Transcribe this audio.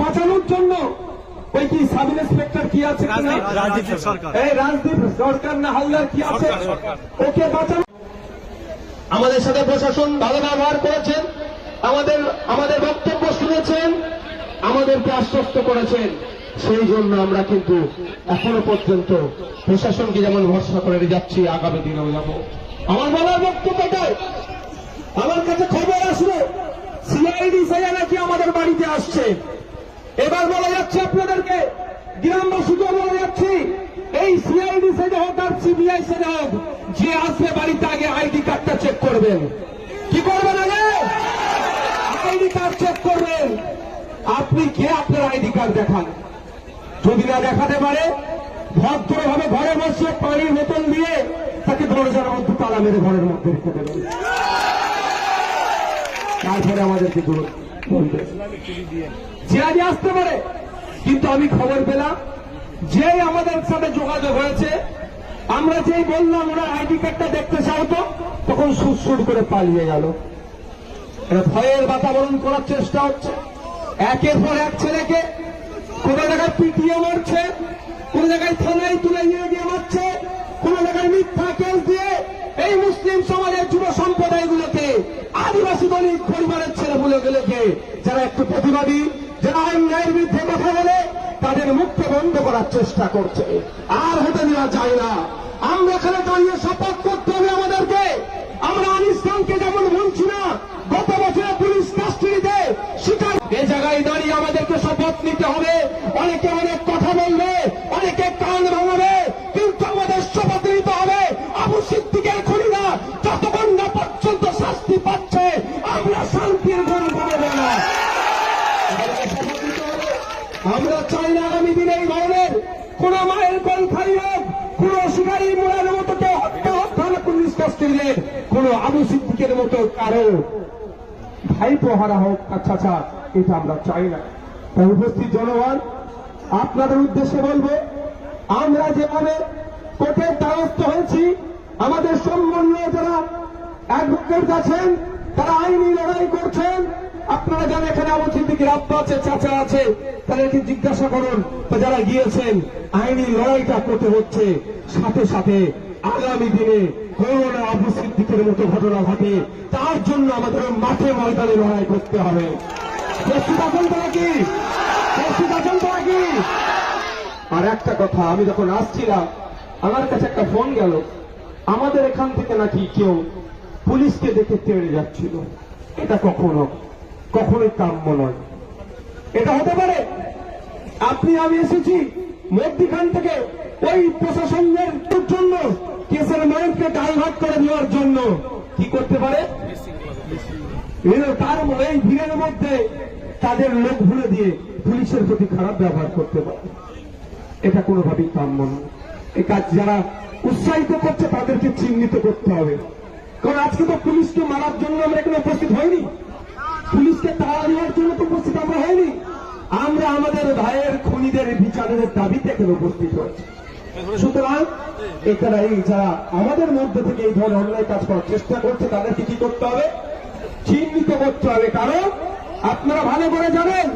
বাঁচানোর জন্য ওই কি সাব ইন্সপেক্টর কি আছে, এই রাজদীপ সরকার না হালদার কি আছে, ওকে বাঁচানো। আমাদের সাথে প্রশাসন ভালো ব্যবহার করেছেন, আমাদের বক্তব্য শুনেছেন, আমাদেরকে আশ্বস্ত করেছেন। সেই জন্য আমরা কিন্তু এখনো পর্যন্ত প্রশাসনকে যেমন ভরসা করে যাচ্ছি, আগামী দিনেও যাব। আমার বলার বক্তব্যটাই, আমার কাছে খবর আসলো সিআইডি সাইয়া নাকি আমাদের বাড়িতে আসছে। এবার বলা যাচ্ছে আপনাদেরকে, গ্রামবাসীকে বলা যাচ্ছি, এই সিআইডি সাইডে হোক আর সিবিআই সাইডে হোক, যে আসবে বাড়িতে আগে আইডি কার্ডটা চেক করবেন। কি করবেন? আগে আইডি কার্ড চেক করবেন। আপনি কে? আপনার আইডি কার্ড দেখান। যদি না দেখাতে পারে, ভদ্রভাবে ঘরে বসে পানির বোতল দিয়ে তাকে দরজার মধ্যে তালা মেরে ঘরের মধ্যে রেখে দেবেন। তারপরে আমাদেরকে বলবে জিয়াদি আসতে পারে। কিন্তু আমি খবর পেলাম, যেই আমাদের সাথে যোগাযোগ হয়েছে, আমরা যেই বললাম ওনার আইডি কার্ডটা দেখতে চাও তো, তখন সুর করে পালিয়ে গেল। ভয়ের বাতাবরণ করার চেষ্টা হচ্ছে। একের পর এক ছেলেকে কোন জায়গায় পিটিয়ে মারছে, কোন জায়গায় থানায় তুলে নিয়ে গিয়ে মারছে, কোন জায়গায় মিথ্যা কেস দিয়ে এই মুসলিম সমাজের যুব সম্প্রদায়গুলোকে, আদিবাসী দলিত পরিবারের ছেলেগুলোকে, যারা একটু প্রতিবাদী, যারা আইন ন্যায়ের বিরুদ্ধে কথা বলে, তাদের মুখকে বন্ধ করার চেষ্টা করছে। আর হতে দেওয়া যায় না। আমরা এখানে দাঁড়িয়ে শপথ করতে হবে আমাদেরকে। আমরা আনিস খানকে যেমন বলছি না, গত বছর পুলিশ কাস্টডিতে শিকার, এ জায়গায় দাঁড়িয়ে আমাদেরকে শপথ নিতে হবে। অনেকে অনেক কথা বলবে, অনেকে কান ভাঙাবে, কিন্তু আমাদের শপথ নিতে হবে আবু সিদ্দিকের খুনিরা যতক্ষণ না পর্যন্ত শাস্তি পাচ্ছে, আমরা শান্তির ঘুম ঘুমাবো না। আমরা চাই না আগামী দিনে এই ধরনের কোন মায়ের কোন খালি হোক, কোন শিকারী মোড়ার মতো কেউ হত্যা না, পুলিশ কাস্টডিতে কোন আবু সিদ্দিকের মতো কারো ভাই প্রহারা হোক, আচ্ছা, এটা আমরা চাই না। তাই উপস্থিত জনগণ, আপনাদের উদ্দেশ্যে বলবো, আমরা যেভাবে কোর্টের দ্বারস্থ হয়েছি, আমাদের সম্মানীয় যারা অ্যাডভোকেট আছেন, তারা আইনি লড়াই করছেন। আপনারা যারা এখানে আবু সিদ্দিকের আব্বা আছে, চাচা আছে, তাদেরকে জিজ্ঞাসা করুন। যারা গিয়েছেন, আইনি লড়াইটা করতে হচ্ছে। সাথে সাথে আগামী দিনে করোনা আবু সিদ্দিকের মতো ঘটনা ঘটে, তার জন্য আমাদের মাঠে ময়দানে লড়াই করতে হবে। প্রস্তুত আছেন তো নাকি? প্রস্তুত আছেন তো নাকি? আর একটা কথা, আমি যখন আসছিলাম, আমার কাছে একটা ফোন গেল, আমাদের এখান থেকে নাকি কেউ পুলিশকে দেখে তেড়ে যাচ্ছিল। এটা কখনোই কাম্য নয়। এটা হতে পারে আমি এসেছি মধ্যখান থেকে ওই প্রশাসনের জন্য, কেসের মাইন্ডকে ডাইভার্ট করে দেওয়ার জন্য। কি করতে পারে? তার এই ভিড়ের মধ্যে তাদের লোক ভুলে দিয়ে পুলিশের প্রতি খারাপ ব্যবহার করতে পারে। এটা কোনোভাবেই কাম্য নয়। এই কাজ যারা উৎসাহিত করছে, তাদেরকে চিহ্নিত করতে হবে। কারণ আজকে তো পুলিশকে মারার জন্য আমরা এখানে উপস্থিত হইনি, পুলিশকে তাড়া দেওয়ার জন্য তো উপস্থিত আমরা হইনি। আমরা আমাদের ভাইয়ের খুনিদের বিচারের দাবিতে এখানে উপস্থিত হয়েছি। সুতরাং এখানে যারা আমাদের মধ্যে থেকে এই ধরনের অন্যায় কাজ করার চেষ্টা করছে, তাদেরকে কি করতে হবে? চিহ্নিত করতে হবে। কারণ আপনারা ভালো করে জানেন,